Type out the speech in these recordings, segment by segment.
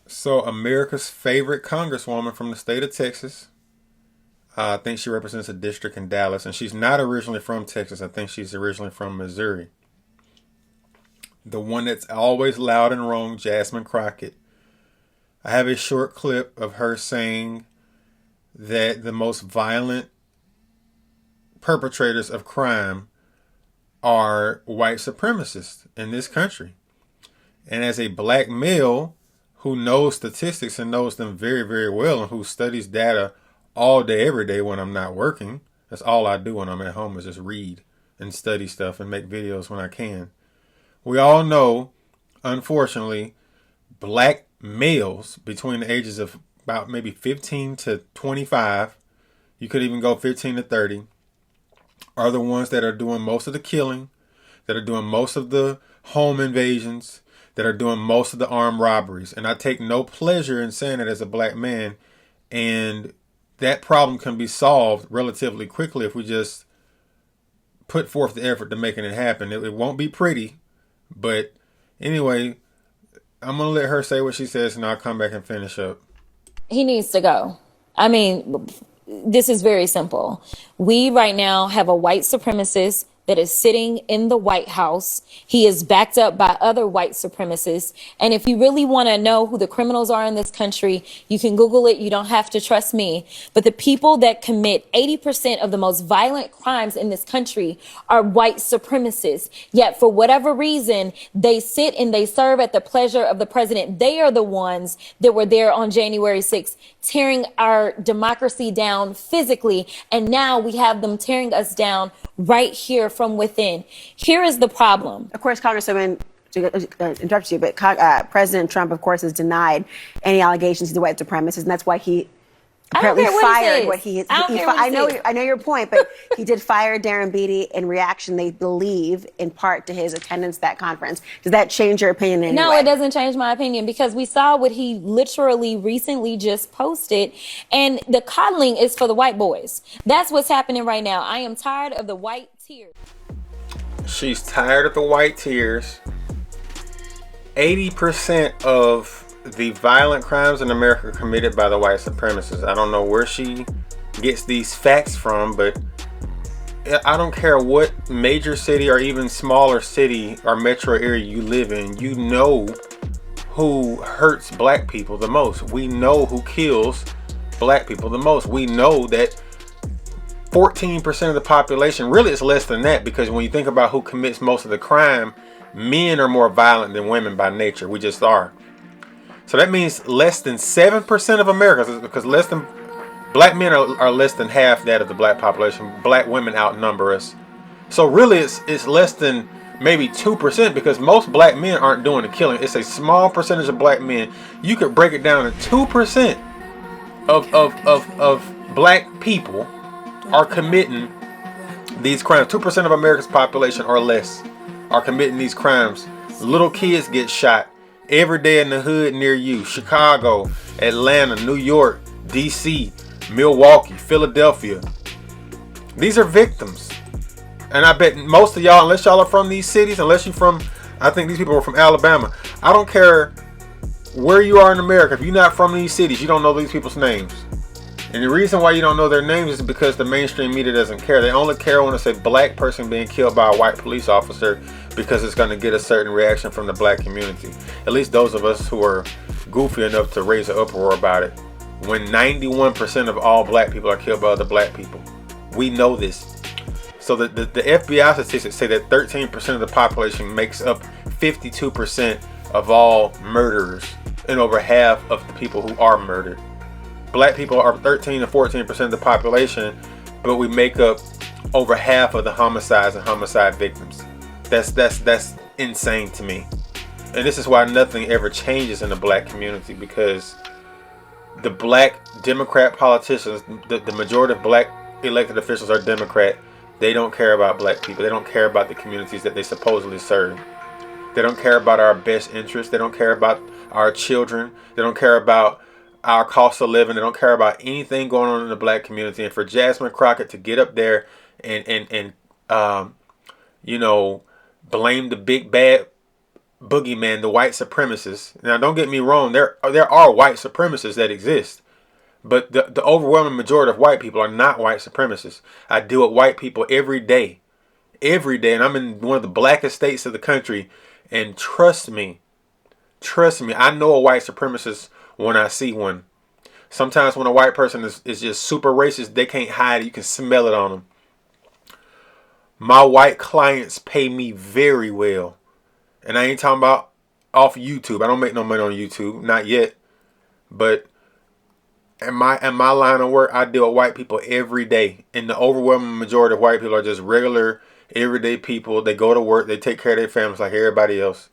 So America's favorite congresswoman from the state of Texas. I think she represents a district in Dallas, and she's not originally from Texas. I think she's originally from Missouri. The one that's always loud and wrong, Jasmine Crockett. I have a short clip of her saying that the most violent perpetrators of crime are white supremacists in this country. And as a black male who knows statistics and knows them very, very well and who studies data all day, every day when I'm not working, that's all I do when I'm at home is just read and study stuff and make videos when I can. We all know, unfortunately, black males between the ages of about maybe 15 to 25, you could even go 15 to 30, are the ones that are doing most of the killing, that are doing most of the home invasions, that are doing most of the armed robberies. And I take no pleasure in saying it as a black man. And that problem can be solved relatively quickly if we just put forth the effort to making it happen. It won't be pretty, but anyway, I'm going to let her say what she says and I'll come back and finish up. He needs to go. I mean, this is very simple. We right now have a white supremacist that is sitting in the White House. He is backed up by other white supremacists. And if you really want to know who the criminals are in this country, you can Google it. You don't have to trust me. But the people that commit 80% of the most violent crimes in this country are white supremacists. Yet for whatever reason, they sit and they serve at the pleasure of the president. They are the ones that were there on January 6th, tearing our democracy down physically. And now we have them tearing us down right here from within. Here is the problem. Of course, Congresswoman, to interrupt you, but President Trump, of course, has denied any allegations he's a white supremacist, and that's why he apparently fired what he. I know your point, but he did fire Darren Beatty in reaction, they believe, in part to his attendance at that conference. Does that change your opinion in any way? No, it doesn't change my opinion because we saw what he literally recently just posted, and the coddling is for the white boys. That's what's happening right now. I am tired of the white tears. She's tired of the white tears. 80% of the violent crimes in America are committed by the white supremacists. I don't know where she gets these facts from, but I don't care what major city or even smaller city or metro area you live in, you know who hurts black people the most. We know who kills black people the most. We know that 14% of the population, really it's less than that, because when you think about who commits most of the crime, men are more violent than women by nature. We just are. So that means less than 7% of Americans, because black men are less than half that of the black population. Black women outnumber us. So really it's less than maybe 2%, because most black men aren't doing the killing. It's a small percentage of black men. You could break it down to 2% of black people are committing these crimes. 2% of America's population or less are committing these crimes. Little kids get shot every day in the hood near you. Chicago, Atlanta, New York, DC, Milwaukee, Philadelphia. These are victims. And I bet most of y'all, unless y'all are from these cities, unless you're from, I think these people are from Alabama. I don't care where you are in America. If you're not from these cities, you don't know these people's names. And the reason why you don't know their names is because the mainstream media doesn't care. They only care when it's a black person being killed by a white police officer, because it's going to get a certain reaction from the black community. At least those of us who are goofy enough to raise an uproar about it. When 91% of all black people are killed by other black people. We know this. So the FBI statistics say that 13% of the population makes up 52% of all murderers and over half of the people who are murdered. Black people are 13 to 14% of the population, but we make up over half of the homicides and homicide victims. That's insane to me. And this is why nothing ever changes in the black community, because the black Democrat politicians, the majority of black elected officials are Democrat. They don't care about black people. They don't care about the communities that they supposedly serve. They don't care about our best interests. They don't care about our children. They don't care about our cost of living. They don't care about anything going on in the black community. And for Jasmine Crockett to get up there and blame the big bad boogeyman, the white supremacists. Now, don't get me wrong. There are white supremacists that exist. But the overwhelming majority of white people are not white supremacists. I deal with white people every day. Every day. And I'm in one of the blackest states of the country. And trust me, I know a white supremacist when I see one. Sometimes when a white person is just super racist, they can't hide it. You can smell it on them. My white clients pay me very well. And I ain't talking about off YouTube. I don't make no money on YouTube. Not yet. But in my line of work, I deal with white people every day. And the overwhelming majority of white people are just regular, everyday people. They go to work. They take care of their families like everybody else.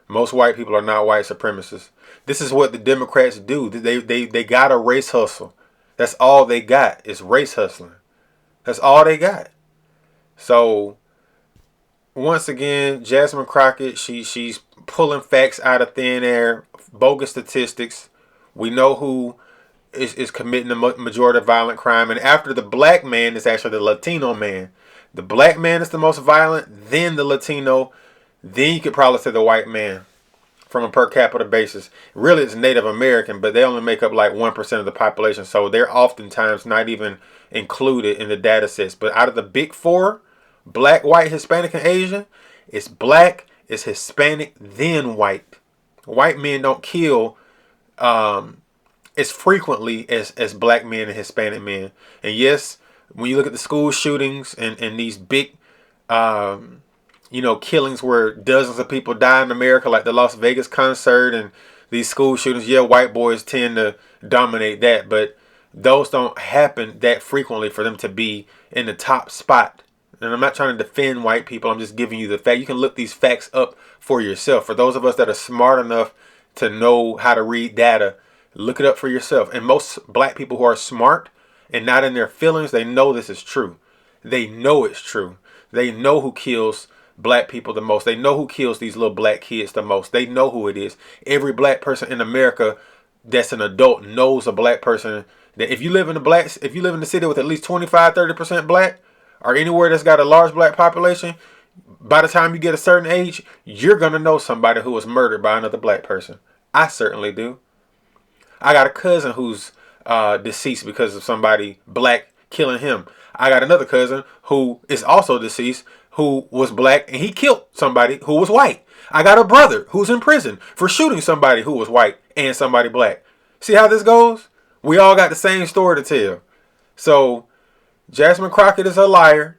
Most white people are not white supremacists. This is what the Democrats do. They got a race hustle. That's all they got is race hustling. That's all they got. So, once again, Jasmine Crockett, she's pulling facts out of thin air, bogus statistics. We know who is committing the majority of violent crime. And after the black man is actually the Latino man. The black man is the most violent, then the Latino, then you could probably say the white man from a per capita basis. Really, it's Native American, but they only make up like 1% of the population. So they're oftentimes not even included in the data sets. But out of the big four, black, white, Hispanic, and Asian, it's black, it's Hispanic, then white. White men don't kill as frequently as black men and Hispanic men. And yes, when you look at the school shootings and these big killings where dozens of people die in America, like the Las Vegas concert and these school shootings, yeah, white boys tend to dominate that, but those don't happen that frequently for them to be in the top spot. And I'm not trying to defend white people. I'm just giving you the fact. You can look these facts up for yourself. For those of us that are smart enough to know how to read data, look it up for yourself. And most black people who are smart and not in their feelings, they know this is true. They know it's true. They know who kills black people the most. They know who kills these little black kids the most. They know who it is. Every black person in America that's an adult knows a black person. That if you live in the city with at least 25-30% black, or anywhere that's got a large black population, by the time you get a certain age, you're going to know somebody who was murdered by another black person. I certainly do. I got a cousin who's deceased because of somebody black killing him. I got another cousin who is also deceased who was black and he killed somebody who was white. I got a brother who's in prison for shooting somebody who was white and somebody black. See how this goes? We all got the same story to tell. So, Jasmine Crockett is a liar.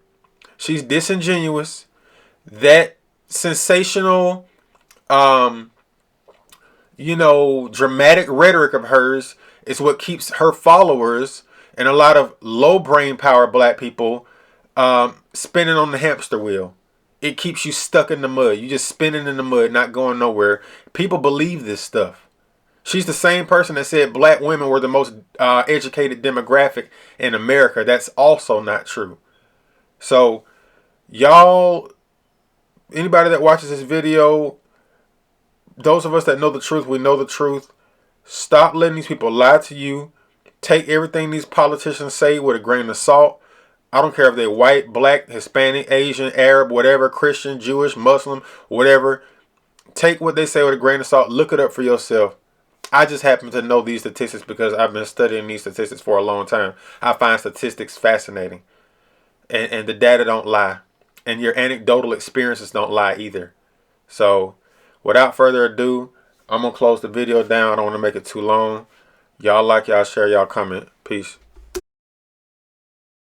She's disingenuous. That sensational, dramatic rhetoric of hers is what keeps her followers and a lot of low brain power black people spinning on the hamster wheel. It keeps you stuck in the mud. You just spinning in the mud, not going nowhere. People believe this stuff. She's the same person that said black women were the most educated demographic in America. That's also not true. So, y'all, anybody that watches this video, those of us that know the truth, we know the truth. Stop letting these people lie to you. Take everything these politicians say with a grain of salt. I don't care if they're white, black, Hispanic, Asian, Arab, whatever, Christian, Jewish, Muslim, whatever. Take what they say with a grain of salt. Look it up for yourself. I just happen to know these statistics because I've been studying these statistics for a long time. I find statistics fascinating. And the data don't lie. And your anecdotal experiences don't lie either. So, without further ado, I'm going to close the video down. I don't want to make it too long. Y'all like, y'all share, y'all comment. Peace.